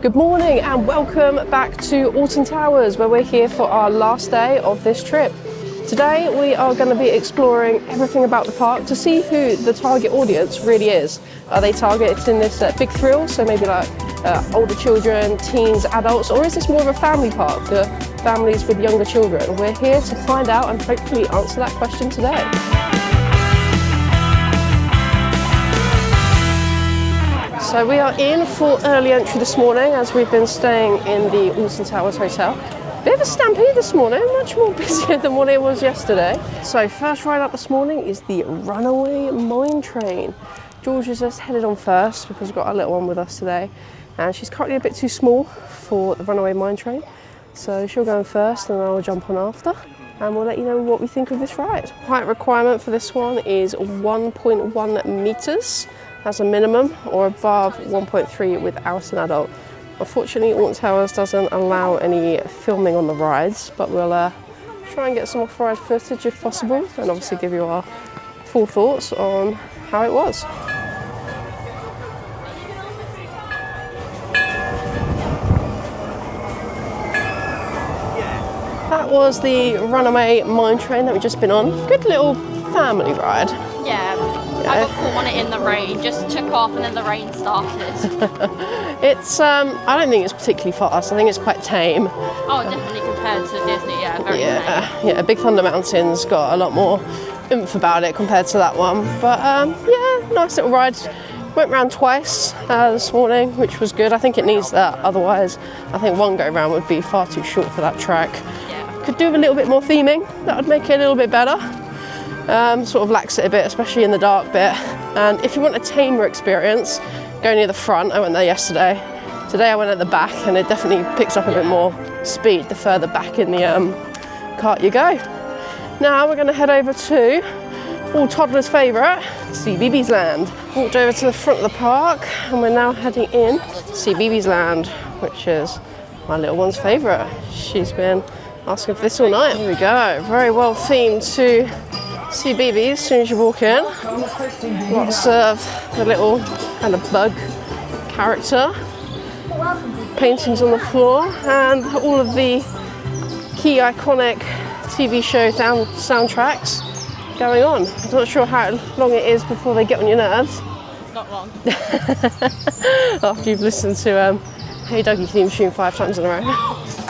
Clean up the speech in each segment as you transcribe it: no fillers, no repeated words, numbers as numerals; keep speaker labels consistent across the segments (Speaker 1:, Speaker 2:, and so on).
Speaker 1: Good morning and welcome back to Alton Towers, where we're here for our last day of this trip. Today we are going to be exploring everything about the park to see who the target audience really is. Are they targeted in this big thrill, so maybe like older children, teens, adults, or is this more of a family park for families with younger children? We're here to find out and hopefully answer that question today. So we are in for early entry this morning as we've been staying in the Alton Towers Hotel. Bit of a stampede this morning, much more busier than what it was yesterday. So first ride up this morning is the Runaway mine train. George is just headed on first because we've got our little one with us today. And she's currently a bit too small for the Runaway mine train. So she'll go in first and I'll jump on after. And we'll let you know what we think of this ride. Height requirement for this one is 1.1 meters. As a minimum, or above 1.3 without an adult. Unfortunately, Alton Towers doesn't allow any filming on the rides, but we'll try and get some off-ride footage if possible, and obviously give you our full thoughts on how it was. That was the Runaway mine train that we've just been on. Good little family ride.
Speaker 2: Yeah. I got caught on it in the rain, just took off and then the rain started.
Speaker 1: It's, I don't think it's particularly fast, I think it's quite tame.
Speaker 2: Oh, definitely compared to Disney, yeah, very tame.
Speaker 1: Yeah, Big Thunder Mountain's got a lot more oomph about it compared to that one. But yeah, nice little ride. Went round twice this morning, which was good. I think it needs that, otherwise I think one go round would be far too short for that track.
Speaker 2: Yeah.
Speaker 1: Could do with a little bit more theming, that would make it a little bit better. Sort of lax it a bit, especially in the dark bit. And if you want a tamer experience, go near the front. I went there yesterday. Today I went at the back and it definitely picks up a bit more speed the further back in the cart you go. Now we're going to head over to all toddlers' favourite, CBeebies Land. Walked over to the front of the park and we're now heading in to CBeebies Land, which is my little one's favourite. She's been asking for this all night. Here we go, very well themed to CBeebies as soon as you walk in. Lots of the little kind of bug character. Paintings on the floor and all of the key iconic TV show soundtracks going on. I'm not sure how long it is before they get on your nerves.
Speaker 2: Not long.
Speaker 1: After you've listened to Hey Dougie theme tune 5 times in a row.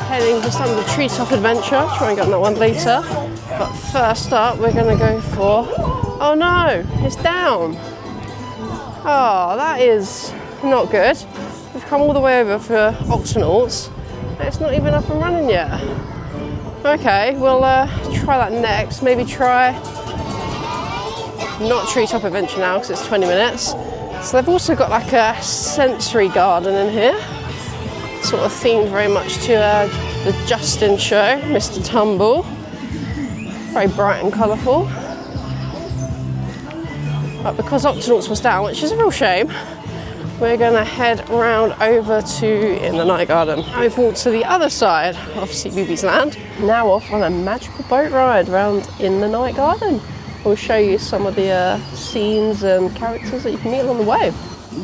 Speaker 1: Heading just under the Treetop Adventure, try and get on that one later. But first up, we're going to go for, oh no, it's down. Oh, that is not good. We've come all the way over for Octonauts. It's not even up and running yet. Okay, we'll try that next. Maybe try not Treetop Adventure now because it's 20 minutes. So they've also got like a sensory garden in here. Sort of themed very much to the Justin show, Mr. Tumble. Very bright and colourful. But because Octonauts was down, which is a real shame, we're going to head round over to In the Night Garden. We've walked to the other side of CBeebies Land. Now off on a magical boat ride round In the Night Garden. We'll show you some of the scenes and characters that you can meet along the way.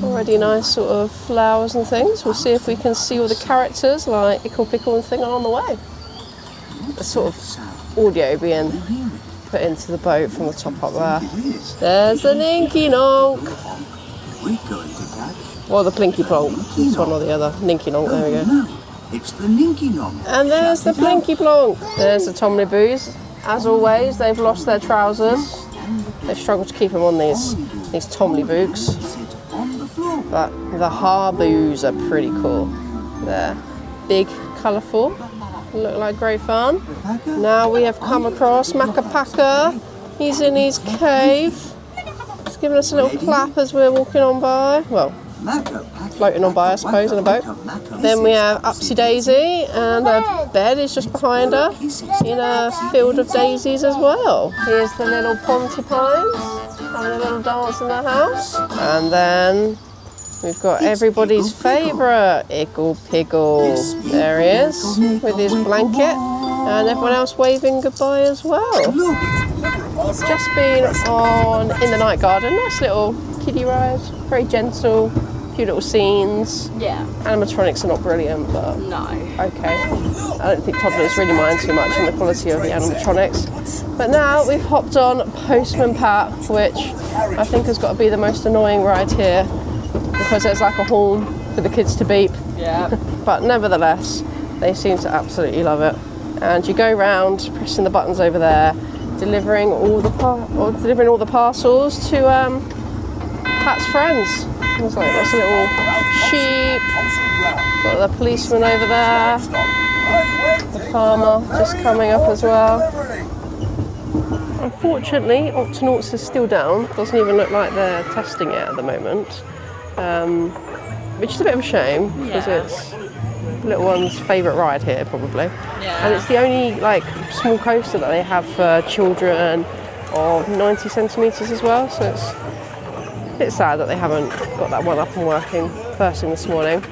Speaker 1: Already nice sort of flowers and things. We'll see if we can see all the characters like Ickle Pickle and thing along the way. A sort of audio being put into the boat from the top up there. There's the Ninky Nonk. Or the Plinky Plonk. It's one or the other. Ninky Nonk, there we go.
Speaker 3: It's the Ninky Nonk.
Speaker 1: And there's the Plinky Plonk. There's the Tomley Boos. As always, they've lost their trousers. They've struggled to keep them on these Tomley Books. But the Harboos are pretty cool. They're big, colourful, look like great fun. Now we have come across Macapaka. He's in his cave. Just giving us a little clap as we're walking on by. Well, floating on by, I suppose, in a boat. Then we have Upsy Daisy, and her bed is just behind her in a field of daisies as well. Here's the little Pontypines having a little dance in the house. And then we've got everybody's favourite, Ickle Pickle. There he is, with his blanket, and everyone else waving goodbye as well. Just been on In the Night Garden, nice little kiddie ride, very gentle, A few little scenes.
Speaker 2: Yeah.
Speaker 1: Animatronics are not brilliant, but
Speaker 2: No.
Speaker 1: okay. I don't think toddlers really mind too much on the quality of the animatronics. But now we've hopped on Postman Pat, which I think has got to be the most annoying ride here because there's like a horn for the kids to beep.
Speaker 2: Yeah.
Speaker 1: But nevertheless, they seem to absolutely love it. And you go round pressing the buttons over there, delivering all the parcels to Pat's friends. There's like lots of little sheep. Got the policeman over there. The farmer just coming up as well. Unfortunately, Octonauts is still down. Doesn't even look like they're testing it at the moment, which is a bit of a shame because it's the little one's favourite ride here probably.
Speaker 2: Yeah.
Speaker 1: And it's the only like small coaster that they have for children of 90 centimetres as well. So it's a bit sad that they haven't got that one up and working first thing this morning.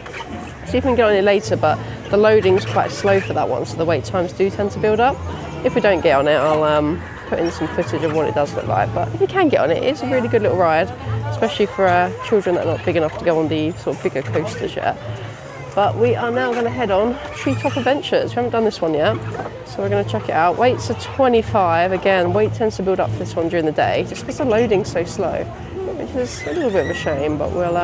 Speaker 1: See if we can get on it later, but the loading's quite slow for that one, so the wait times do tend to build up. If we don't get on it, I'll put in some footage of what it does look like. But if you can get on it, it's a really good little ride, especially for children that are not big enough to go on the sort of bigger coasters yet. But we are now going to head on Treetop Adventures. We haven't done this one yet, so we're going to check it out. Weights are 25. Again, weight tends to build up for this one during the day, just because the loading's so slow, which is a little bit of a shame, but we'll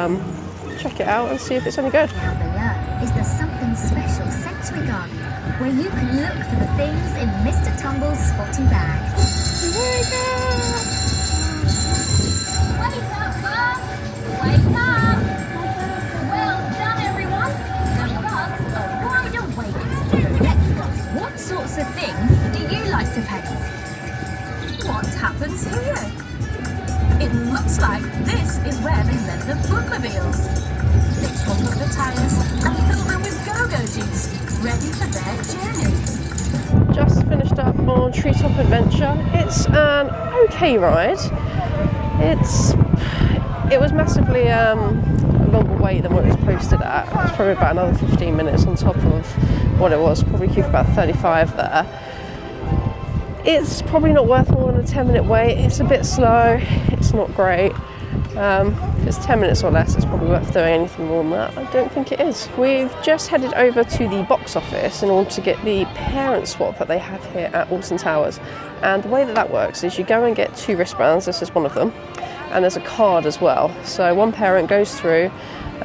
Speaker 1: check it out and see if it's any good.
Speaker 4: Now below is the Something Special Sensory Garden, where you can look for the things in Mr. Tumble's spotty bag.
Speaker 2: Wake up, Bugs! Wake up! Well done, everyone! The bugs are wide awake.
Speaker 4: Next up, what sorts of things do you like to paint?
Speaker 5: What happens here? It looks like this is where they let the bookmobiles. They pull up the tires and fill them with go-go juice, ready for their journey.
Speaker 1: Just finished up on Treetop Adventure. It's an okay ride. It was massively a longer wait than what it was posted at. It's probably about another 15 minutes on top of what it was. Probably keep about 35 there. It's probably not worth more than a 10-minute wait. It's a bit slow. It's not great. If it's 10 minutes or less, it's probably worth doing anything more than that. I don't think it is. We've just headed over to the box office in order to get the parent swap that they have here at Alton Towers. And the way that works is you go and get 2 wristbands. This is one of them. And there's a card as well. So one parent goes through,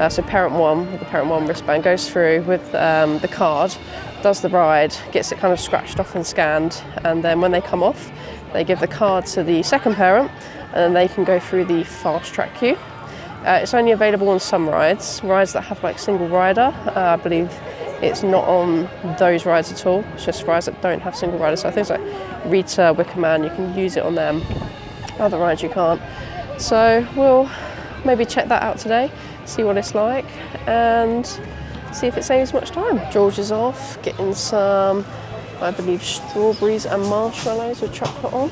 Speaker 1: so parent 1 with the parent 1 wristband goes through with the card, does the ride, gets it kind of scratched off and scanned, and then when they come off, they give the card to the second parent, and then they can go through the fast track queue. It's only available on some rides that have like single rider. I believe it's not on those rides at all. It's just rides that don't have single riders. So things like Rita, Wicker Man, you can use it on them. Other rides you can't. So we'll maybe check that out today, see what it's like, and see if it saves much time. George is off getting some, I believe, strawberries and marshmallows with chocolate on.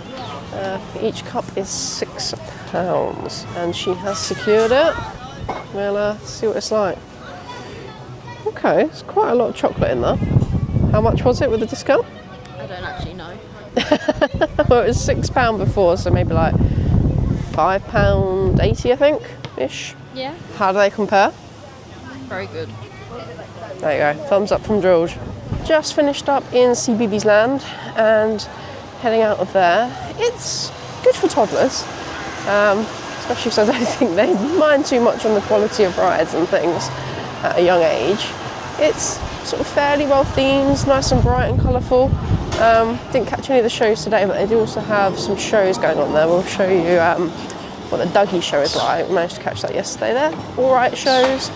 Speaker 1: Each cup is £6 and she has secured it. We'll see what it's like. Okay, it's quite a lot of chocolate in there. How much was it with the discount?
Speaker 2: I don't actually know.
Speaker 1: Well, it was £6 before, so maybe like £5.80 I think, ish.
Speaker 2: Yeah.
Speaker 1: How do they compare?
Speaker 2: Very good.
Speaker 1: There you go, thumbs up from George. Just finished up in CBeebies Land and heading out of there. It's good for toddlers, especially because I don't think they mind too much on the quality of rides and things at a young age. It's sort of fairly well themed, nice and bright and colourful. Didn't catch any of the shows today, but they do also have some shows going on there. We'll show you what the Dougie show is like. We managed to catch that yesterday there. All right shows,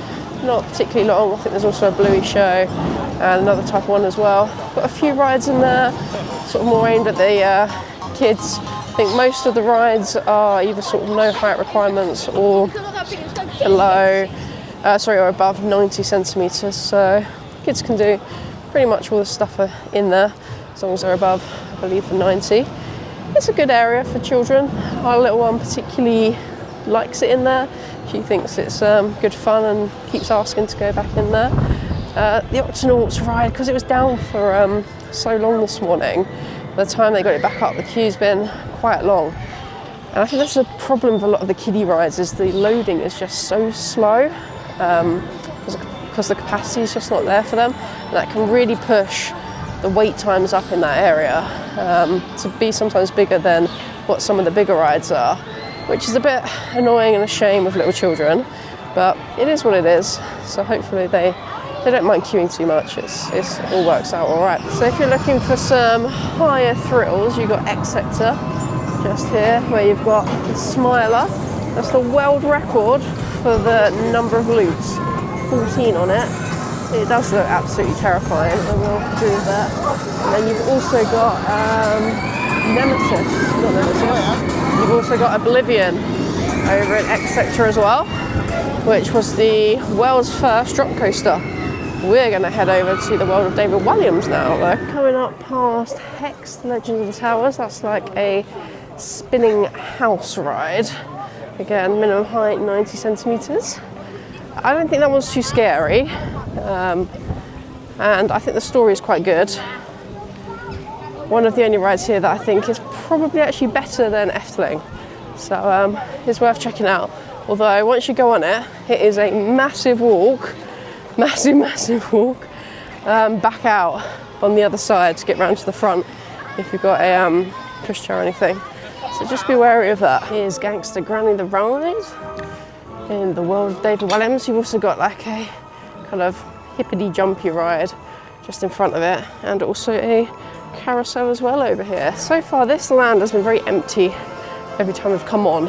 Speaker 1: not particularly long. I think there's also a Bluey show and another type of one as well. Got a few rides in there, sort of more aimed at the kids. I think most of the rides are either sort of no height requirements or below, or above 90 centimetres. So kids can do pretty much all the stuff in there as long as they're above, I believe, the 90. It's a good area for children. Our little one particularly likes it in there. She thinks it's good fun and keeps asking to go back in there. The Octonauts ride, because it was down for so long this morning, by the time they got it back up, the queue's been quite long. And I think that's a problem with a lot of the kiddie rides, is the loading is just so slow. because the capacity is just not there for them. And that can really push the wait times up in that area to be sometimes bigger than what some of the bigger rides are, which is a bit annoying and a shame with little children, but it is what it is. So hopefully they don't mind queuing too much. It all works out all right. So if you're looking for some higher thrills, you've got X Sector just here, where you've got the Smiler. That's the world record for the number of loops, 14 on it. It does look absolutely terrifying, I will agree with that. And then you've also got Nemesis, not Nemesis. You've also got Oblivion over at X Sector as well, which was the world's first drop coaster. We're going to head over to the world of David Walliams now. We're coming up past Hex, the Legend of the Towers. That's like a spinning house ride. Again, minimum height 90 centimetres. I don't think that one's too scary. And I think the story is quite good. One of the only rides here that I think is probably actually better than Efteling. So it's worth checking out. Although once you go on it, it is a massive walk. Massive walk back out on the other side to get round to the front if you've got a pushchair or anything. So just be wary of that. Here's Gangster Granny the Ride. In the world of David Walliams, you've also got like a kind of hippity jumpy ride just in front of it, and also a carousel as well over here. So far this land has been very empty every time we've come on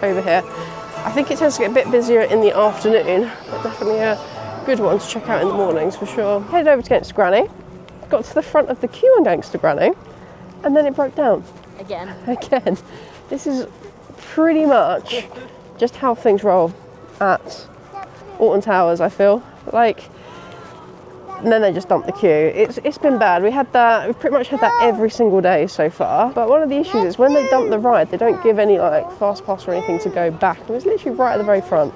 Speaker 1: over here. I think it tends to get a bit busier in the afternoon, but definitely a good one to check out in the mornings for sure. Headed over to Gangster Granny, got to the front of the queue on Gangster Granny, and then it broke down. Again. This is pretty much just how things roll at Alton Towers, I feel. Like, and then they just dump the queue. It's been bad. We've pretty much had that every single day so far. But one of the issues is when they dump the ride, they don't give any like fast pass or anything to go back. It was literally right at the very front.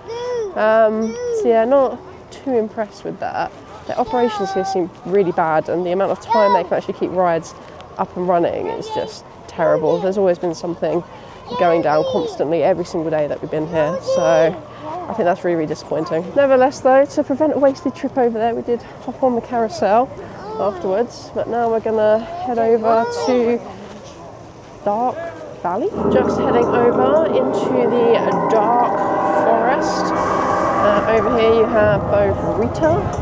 Speaker 1: So yeah, not too impressed with that. The operations here seem really bad, and the amount of time they can actually keep rides up and running is just terrible. There's always been something going down constantly every single day that we've been here. So I think that's really disappointing. Nevertheless though, to prevent a wasted trip over there, we did hop on the carousel afterwards, but now we're gonna head over to Dark Valley. Just heading over into the Dark Forest. Over here you have both Rita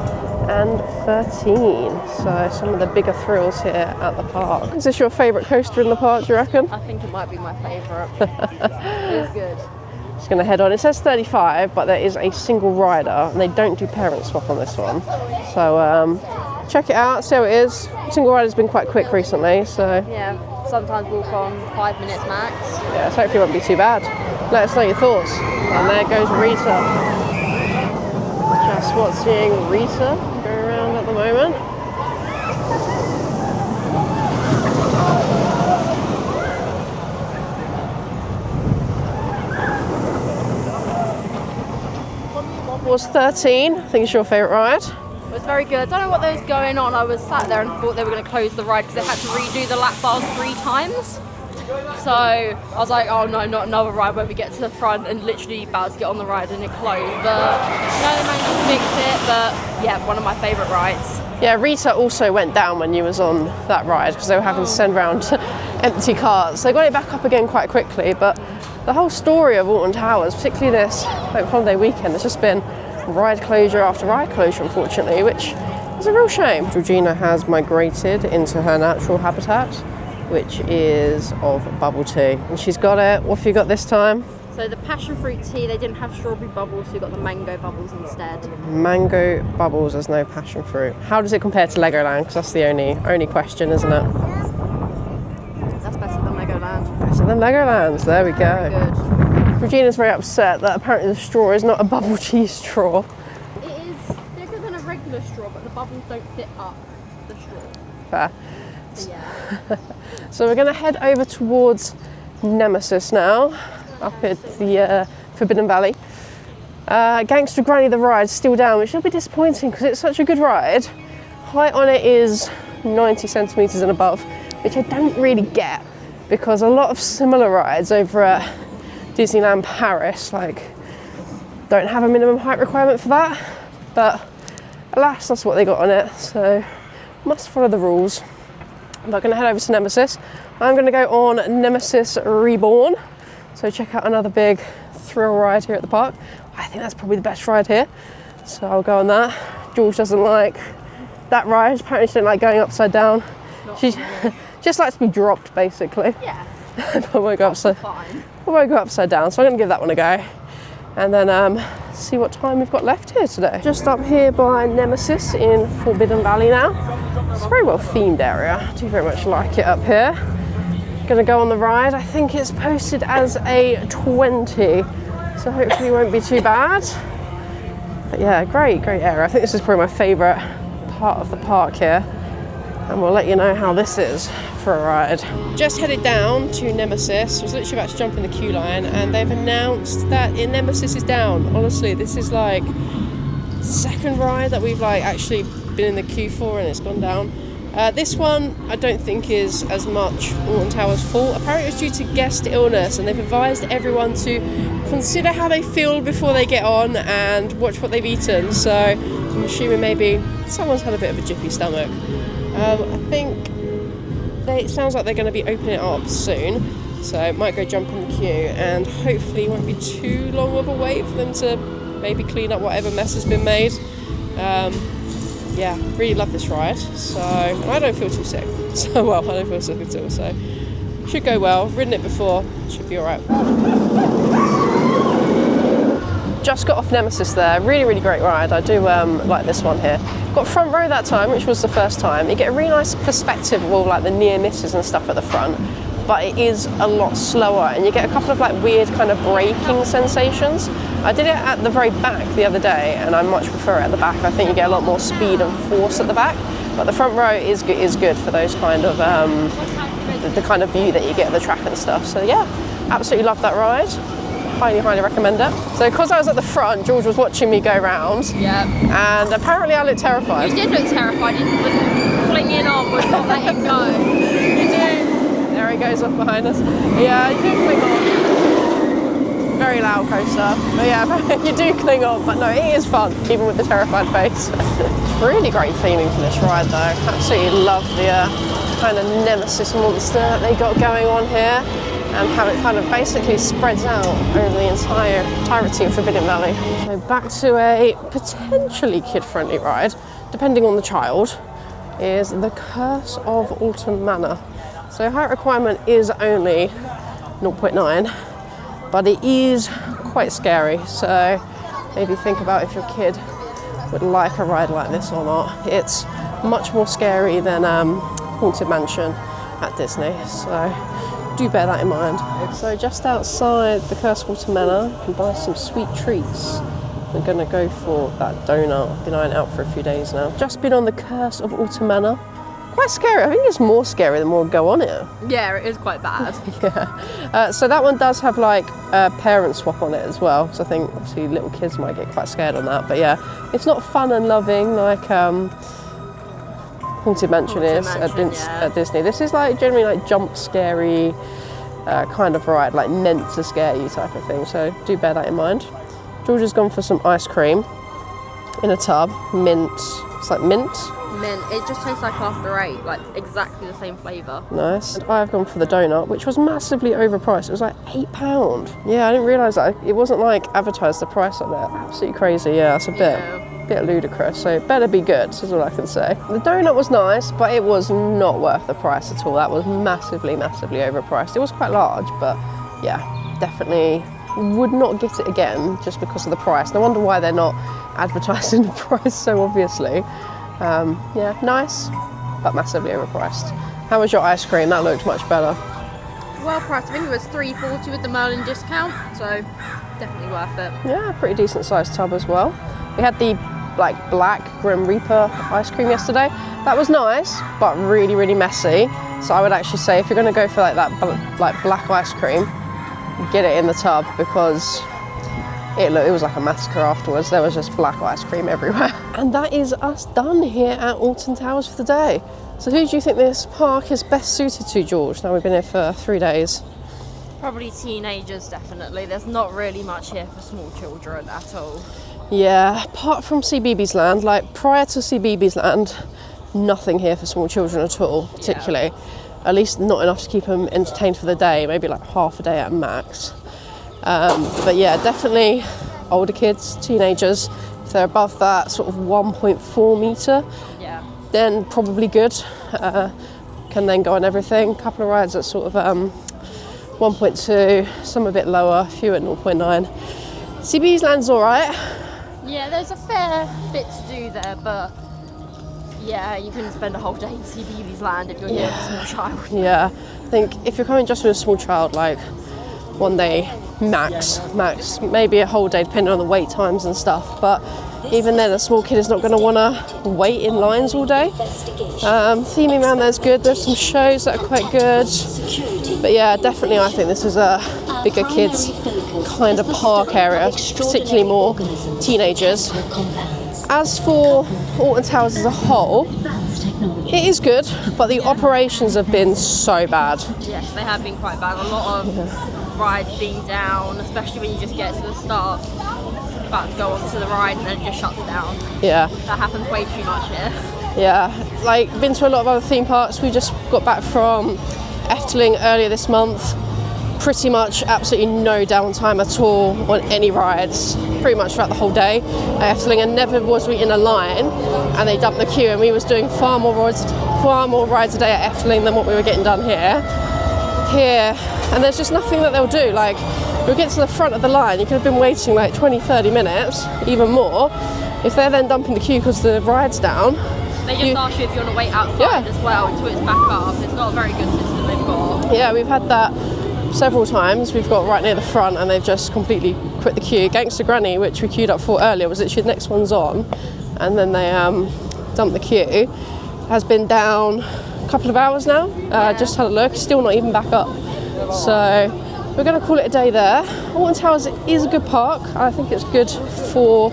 Speaker 1: and 13, so some of the bigger thrills here at the park. Is this your favourite coaster in the park, do you reckon?
Speaker 6: I think it might be my favourite. It's good.
Speaker 1: Just going to head on. It says 35, but there is a single rider, and they don't do parent swap on this one. So check it out, see how it is. Single rider's been quite quick recently, so
Speaker 6: Yeah, sometimes walk on 5 minutes max.
Speaker 1: yeah, so hopefully it won't be too bad. Let us know your thoughts. And there goes Rita. Just watching Rita go around at the moment. Was 13, I think it's your favourite ride.
Speaker 6: It was very good. I don't know what was going on. I was sat there and thought they were going to close the ride because they had to redo the lap bars 3 times. So I was like, oh no, not another ride when we get to the front, and literally about to get on the ride and it closed. But no, they managed to fix it. But yeah, one of my favourite rides.
Speaker 1: Yeah, Rita also went down when you was on that ride because they were having to send round empty carts. They got it back up again quite quickly, but the whole story of Alton Towers, particularly this like holiday weekend, has just been ride closure after ride closure, unfortunately, which is a real shame. Georgina has migrated into her natural habitat, which is of bubble tea. And she's got it. What have you got this time?
Speaker 6: So the passion fruit tea, they didn't have strawberry bubbles, so we got the mango bubbles instead.
Speaker 1: Mango bubbles, there's no passion fruit. How does it compare to Legoland? Because that's the only question, isn't it?
Speaker 6: That's better than Legoland.
Speaker 1: Better than Legoland, there we go.
Speaker 6: Good.
Speaker 1: Regina's very upset that apparently the straw is not a bubble tea straw.
Speaker 6: It is bigger than a regular straw, but the bubbles don't fit up the straw.
Speaker 1: Fair.
Speaker 6: So yeah.
Speaker 1: So we're going to head over towards Nemesis now, up at the Forbidden Valley. Gangster Granny the ride still down, which will be disappointing because it's such a good ride. Height on it is 90 centimetres and above, which I don't really get because a lot of similar rides over at Disneyland Paris, like don't have a minimum height requirement for that, but alas, that's what they got on it, so must follow the rules. I'm going to head over to Nemesis. I'm going to go on Nemesis Reborn, so check out another big thrill ride here at the park. I think that's probably the best ride here, so I'll go on that. George doesn't like that ride. Apparently she didn't like going upside down. She just likes to be dropped, basically.
Speaker 6: Yeah.
Speaker 1: I won't go upside down, so I'm going to give that one a go. And then see what time we've got left here today. Just up here by Nemesis in Forbidden Valley now. It's a very well themed area. I do very much like it up here. Gonna go on the ride. I think it's posted as a 20, so hopefully it won't be too bad. But yeah, great area. I think this is probably my favourite part of the park here. And we'll let you know how this is for a ride. Just headed down to Nemesis. Was literally about to jump in the queue line, and they've announced that Nemesis is down. Honestly, this is like second ride that we've like actually been in the queue for, and it's gone down. This one I don't think is as much Alton Towers' fault. Apparently it was due to guest illness, and they've advised everyone to consider how they feel before they get on and watch what they've eaten. So I'm assuming maybe someone's had a bit of a jiffy stomach. I think it sounds like they're going to be opening it up soon, so I might go jump in the queue, and hopefully it won't be too long of a wait for them to maybe clean up whatever mess has been made. Yeah, really love this ride, so, and I don't feel too sick, so well, I don't feel sick at all, so should go well. Ridden it before, should be alright. Just got off Nemesis there, really great ride. I do like this one here. Got front row that time, which was the first time. You get a really nice perspective of all like the near misses and stuff at the front, but it is a lot slower, and you get a couple of like weird kind of braking sensations. I did it at the very back the other day, and I much prefer it at the back. I think you get a lot more speed and force at the back, but the front row is good for those kind of the kind of view that you get at the track and stuff. So yeah, absolutely love that ride. Highly recommend it. So because I was at the front, George was watching me go round. Yeah. And apparently I looked terrified.
Speaker 6: You did look terrified. You was clinging on, was not letting go.
Speaker 1: You do. There he goes off behind us. Yeah, you do cling on. Very loud coaster. But yeah, you do cling on. But no, it is fun, even with the terrified face. It's really great theming for this ride though. Absolutely love the kind of Nemesis monster that they got going on here, and how it kind of basically spreads out over the entirety of Forbidden Valley. So back to a potentially kid-friendly ride, depending on the child, is the Curse of Alton Manor. So height requirement is only 0.9, but it is quite scary. So maybe think about if your kid would like a ride like this or not. It's much more scary than Haunted Mansion at Disney. So do bear that in mind. So just outside the Curse of Alton Manor, you can buy some sweet treats. We're gonna go for that donut. I've been eyeing it out for a few days now. Just been on the Curse of Alton Manor. Quite scary. I think it's more scary the more we go on it.
Speaker 6: Yeah, it is quite bad.
Speaker 1: Yeah. So that one does have like a parent swap on it as well. So I think obviously little kids might get quite scared on that. But yeah, it's not fun and loving like Haunted Mansion is at Disney. This is like generally like jump scary kind of ride, like meant to scare you type of thing. So do bear that in mind. George has gone for some ice cream in a tub, mint. It's like mint.
Speaker 6: Mint. It just tastes like After Eight, like exactly the same flavour.
Speaker 1: Nice. And I've gone for the donut, which was massively overpriced. It was like £8. Yeah, I didn't realise that. It wasn't like advertised the price on it. Absolutely crazy. Yeah, that's a bit ludicrous, so it better be good, is all I can say. The donut was nice, but it was not worth the price at all. That was massively overpriced. It was quite large, but yeah, definitely would not get it again just because of the price. No wonder why they're not advertising the price so obviously. Yeah, nice, but massively overpriced. How was your ice cream? That looked much better.
Speaker 6: Well priced. I think it was $3.40 with the Merlin discount, so definitely worth it.
Speaker 1: Yeah, pretty decent sized tub as well. We had the like black Grim Reaper ice cream yesterday. That was nice, but really messy. So I would actually say if you're going to go for like that black ice cream, get it in the tub, because it was like a massacre afterwards. There was just black ice cream everywhere. And that is us done here at Alton Towers for the day. So who do you think this park is best suited to, George? Now we've been here for 3 days.
Speaker 6: Probably teenagers, definitely. There's not really much here for small children at all.
Speaker 1: Yeah, apart from CBeebies Land, like prior to CBeebies Land, nothing here for small children at all, particularly. At least not enough to keep them entertained for the day, maybe like half a day at max. But yeah, definitely older kids, teenagers. If they're above that sort of 1.4 metre, then probably good. Can then go on everything. A couple of rides at sort of 1.2, some a bit lower, a few at 0.9. CBeebies Land's all right.
Speaker 6: Yeah, there's a fair bit to do there, but yeah, you can spend a whole day in CBeebies Land if you're here with a small child.
Speaker 1: Yeah, I think if you're coming just with a small child, like one day max, maybe a whole day depending on the wait times and stuff, but even then a small kid is not going to want to wait in lines all day. Theming around there's good, there's some shows that are quite good, but yeah, definitely I think this is a bigger kids kind of park area, particularly more teenagers. As for Alton Towers as a whole, it is good, but the operations have been so bad.
Speaker 6: Yes, they have been quite bad. A lot of rides being down, especially when you just get to the start, about to go onto the ride and then it just shuts down.
Speaker 1: Yeah.
Speaker 6: That happens way too much here.
Speaker 1: Yeah, like been to a lot of other theme parks. We just got back from Efteling earlier this month. Pretty much absolutely no downtime at all on any rides, pretty much throughout the whole day at Efteling, and never was we in a line and they dumped the queue, and we was doing far more rides a day at Efteling than what we were getting done here. And there's just nothing that they'll do. Like, you'll get to the front of the line, you could have been waiting like 20-30 minutes, even more. If they're then dumping the queue because the ride's down,
Speaker 6: they just ask you if you want to wait outside as well until it's back up. It's not a very good system they've got.
Speaker 1: Yeah, we've had that several times. We've got right near the front and they've just completely quit the queue. Gangster Granny, which we queued up for earlier, was literally the next one's on, and then they dumped the queue. Has been down a couple of hours now. Just had a look, still not even back up. So we're going to call it a day there. Alton Towers is a good park. I think it's good for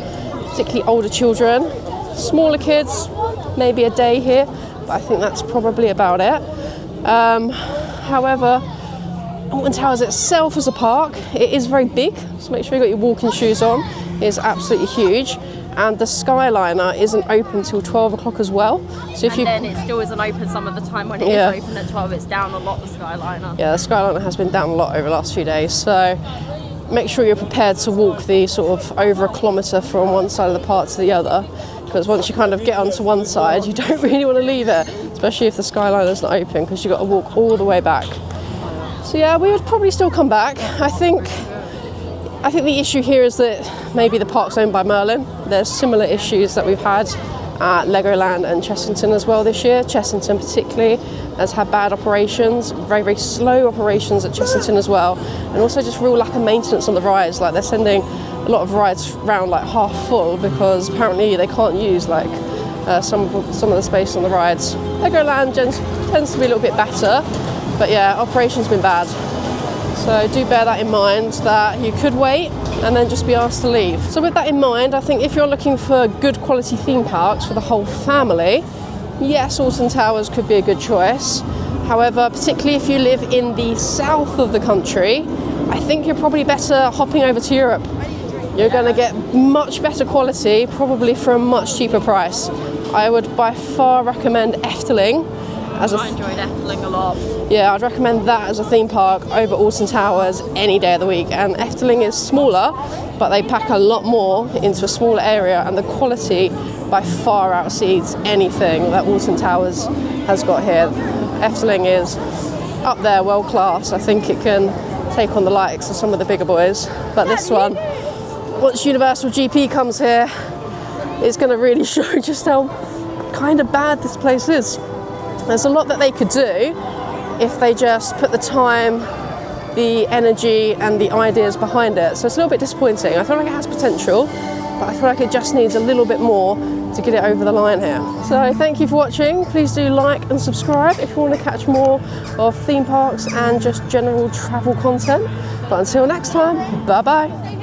Speaker 1: particularly older children. Smaller kids, maybe a day here, but I think that's probably about it. However, Alton Towers itself as a park, it is very big, so make sure you got your walking shoes on. It is absolutely huge, and the Skyliner isn't open till 12 o'clock as well. So if
Speaker 6: then it still isn't open some of the time when it is open at 12. It's down a lot, the Skyliner.
Speaker 1: Yeah, the Skyliner has been down a lot over the last few days, so make sure you're prepared to walk the sort of over a kilometre from one side of the park to the other, because once you kind of get onto one side, you don't really want to leave it, especially if the Skyliner's not open, because you've got to walk all the way back. So yeah, we would probably still come back. I think the issue here is that maybe the park's owned by Merlin. There's similar issues that we've had at Legoland and Chessington as well this year. Chessington particularly has had bad operations, very, very slow operations at Chessington as well, and also just real lack of maintenance on the rides. Like, they're sending a lot of rides round like half full because apparently they can't use like some of the space on the rides. Legoland tends to be a little bit better, but yeah, operation's been bad. So do bear that in mind, that you could wait and then just be asked to leave. So with that in mind, I think if you're looking for good quality theme parks for the whole family, yes, Alton Towers could be a good choice. However, particularly if you live in the south of the country, I think you're probably better hopping over to Europe. You're going to get much better quality, probably for a much cheaper price. I would by far recommend Efteling.
Speaker 6: I enjoyed Efteling a lot.
Speaker 1: Yeah, I'd recommend that as a theme park over Alton Towers any day of the week. And Efteling is smaller, but they pack a lot more into a smaller area, and the quality by far exceeds anything that Alton Towers has got here. Efteling is up there, world class. I think it can take on the likes of some of the bigger boys. But this one, once Universal GP comes here, it's going to really show just how kind of bad this place is. There's a lot that they could do if they just put the time, the energy and the ideas behind it. So it's a little bit disappointing. I feel like it has potential, but I feel like it just needs a little bit more to get it over the line here. So thank you for watching. Please do like and subscribe if you want to catch more of theme parks and just general travel content. But until next time, bye bye.